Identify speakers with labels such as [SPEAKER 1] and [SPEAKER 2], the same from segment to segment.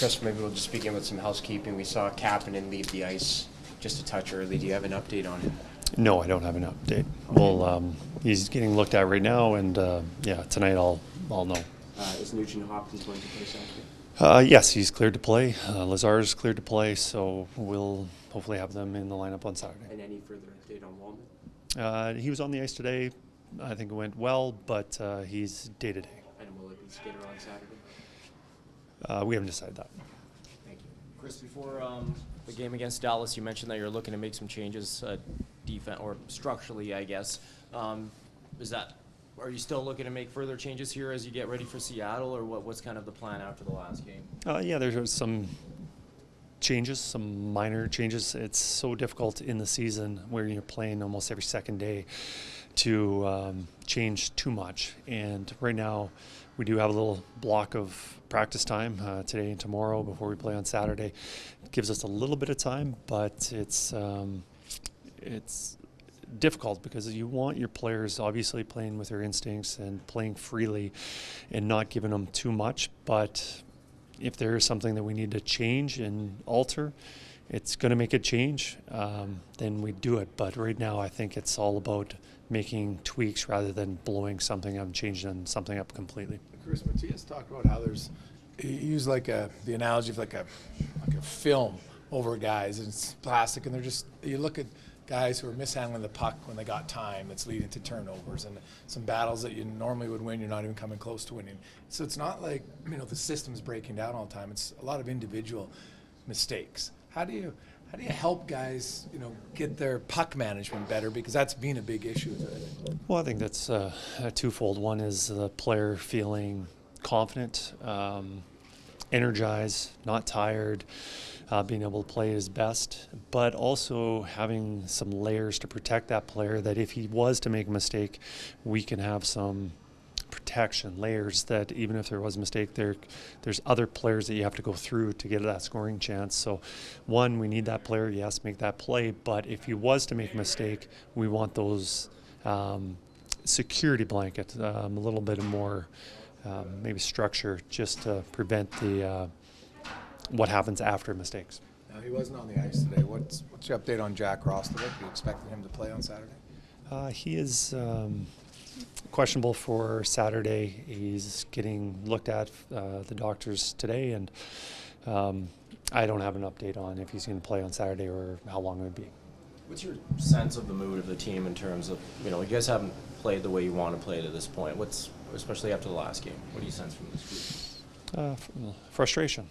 [SPEAKER 1] Kris, maybe we'll just begin with some housekeeping. We saw Kapanen leave the ice just a touch early. Do you have an update on him?
[SPEAKER 2] No, I don't have an update. Well, he's getting looked at right now, and tonight I'll know.
[SPEAKER 1] Is Nugent Hopkins going to play Saturday?
[SPEAKER 2] Yes, he's cleared to play. Lazar's cleared to play, so we'll hopefully have them in the lineup on Saturday.
[SPEAKER 1] And any further update on Wallman?
[SPEAKER 2] He was on the ice today. I think it went well, but he's day-to-day.
[SPEAKER 1] And will it be Skinner on Saturday?
[SPEAKER 2] We haven't decided that.
[SPEAKER 1] Thank you.
[SPEAKER 3] Kris, before the game against Dallas, you mentioned that you're looking to make some changes, defense or structurally, I guess. Are you still looking to make further changes here as you get ready for Seattle, or what's kind of the plan after the last game?
[SPEAKER 2] There's some changes, some minor changes. It's so difficult in the season where you're playing almost every second day to change too much. And right now, we do have a little block of practice time today and tomorrow before we play on Saturday. It gives us a little bit of time, but it's difficult because you want your players obviously playing with their instincts and playing freely and not giving them too much. But if there is something that we need to change and alter, it's going to make a change, then we do it. But right now, I think it's all about making tweaks rather than blowing something up and changing something up completely.
[SPEAKER 4] Kris, Matthias talked about how he used the analogy of like a film over guys, and it's plastic, and you look at guys who are mishandling the puck when they got time that's leading to turnovers and some battles that you normally would win, you're not even coming close to winning. So it's not like the system's breaking down all the time. It's a lot of individual mistakes. How do you help guys get their puck management better, because that's been a big issue today?
[SPEAKER 2] Well, I think that's a twofold. One is the player feeling confident, energized, not tired, being able to play his best, but also having some layers to protect that player, that if he was to make a mistake, we can have some protection, layers that even if there was a mistake, there's other players that you have to go through to get that scoring chance. So one, we need that player, yes, make that play, but if he was to make a mistake, we want those security blanket, a little bit more maybe structure, just to prevent the what happens after mistakes.
[SPEAKER 4] Now, he wasn't on the ice today. What's your update on Jack Roslovic? You expecting him to play on Saturday?
[SPEAKER 2] He is questionable for Saturday. He's getting looked at the doctors today, and I don't have an update on if he's going to play on Saturday or how long it would be.
[SPEAKER 3] What's your sense of the mood of the team in terms of, you guys haven't played the way you want to play to this point. Especially after the last game, what do you sense from this group?
[SPEAKER 2] Frustration.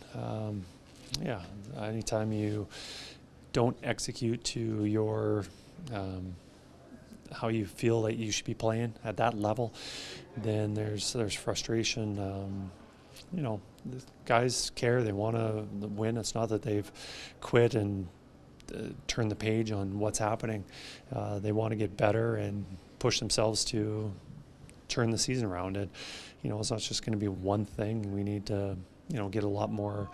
[SPEAKER 2] Anytime you don't execute to your how you feel that you should be playing at that level, then there's frustration. The guys care. They want to win. It's not that they've quit and turned the page on what's happening. They want to get better and push themselves to turn the season around. And it's not just going to be one thing. We need to get a lot more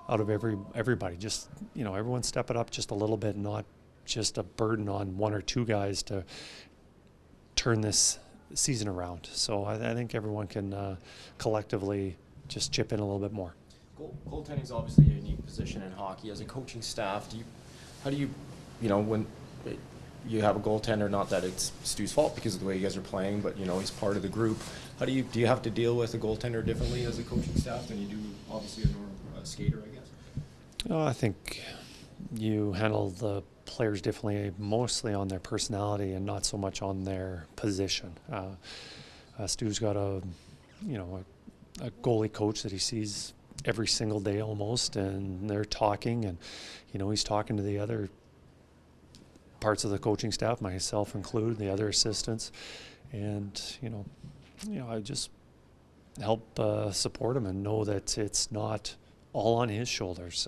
[SPEAKER 2] out of everybody. Just everyone step it up just a little bit, not just a burden on one or two guys to turn this season around. So I think everyone can collectively just chip in a little bit more.
[SPEAKER 3] Goaltending is obviously a unique position in hockey. As a coaching staff, how do you when you have a goaltender, not that it's Stu's fault because of the way you guys are playing, but he's part of the group. Do you have to deal with a goaltender differently as a coaching staff than you do obviously a skater, I guess?
[SPEAKER 2] I think you handle the players differently, mostly on their personality and not so much on their position. Stu's got a goalie coach that he sees every single day almost, and they're talking, and he's talking to the other parts of the coaching staff, myself included, the other assistants, and I just help support him and know that it's not all on his shoulders.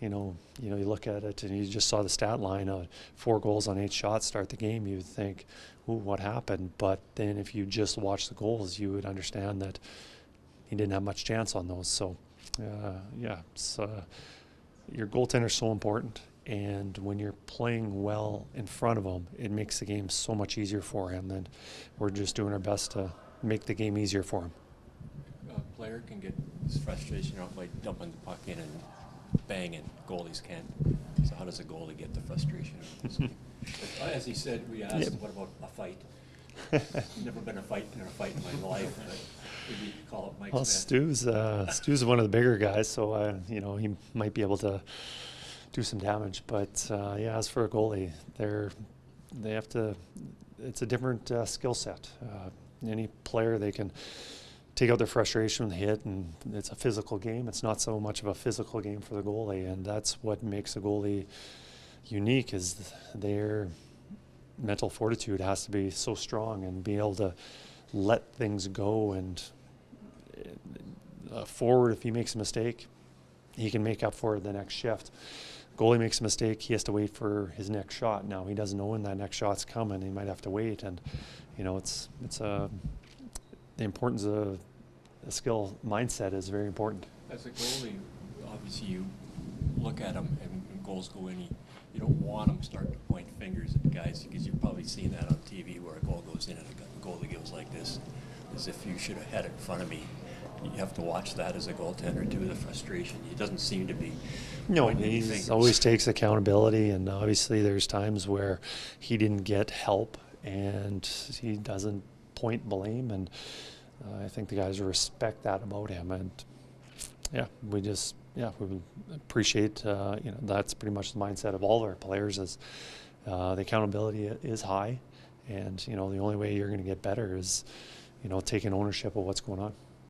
[SPEAKER 2] You look at it and you just saw the stat line, 4 goals on 8 shots start the game. You would think, ooh, what happened? But then if you just watch the goals, you would understand that he didn't have much chance on those. So, your goaltender is so important. And when you're playing well in front of him, it makes the game so much easier for him. And we're just doing our best to make the game easier for him.
[SPEAKER 5] Player player can get his frustration out by dumping the puck in and banging. Goalies can't. So how does a goalie get the frustration out? As he said, we asked, what about a fight? Never been in a fight in my life. But maybe call up Mike
[SPEAKER 2] Well,
[SPEAKER 5] Smith.
[SPEAKER 2] Stu's one of the bigger guys, so you know, he might be able to do some damage. But yeah, as for a goalie, they have to. It's a different skill set. Any player, they can take out their frustration with hit, and it's a physical game. It's not so much of a physical game for the goalie, and that's what makes a goalie unique. Is their mental fortitude has to be so strong and be able to let things go. And forward, if he makes a mistake, he can make up for it the next shift. Goalie makes a mistake, he has to wait for his next shot. Now he doesn't know when that next shot's coming. He might have to wait, and you know, it's the importance of a skill mindset is very important.
[SPEAKER 5] As a goalie, obviously you look at them and goals go in. You don't want them starting to point fingers at guys, because you've probably seen that on TV where a goal goes in and a goalie goes like this, as if you should have had it in front of me. You have to watch that as a goaltender too, the frustration. He doesn't seem to be.
[SPEAKER 2] No, he always takes accountability, and obviously there's times where he didn't get help and he doesn't point blame, and I think the guys respect that about him. And yeah, we appreciate you know, that's pretty much the mindset of all of our players. Is the accountability is high, and you know, the only way you're going to get better is, you know, taking ownership of what's going on.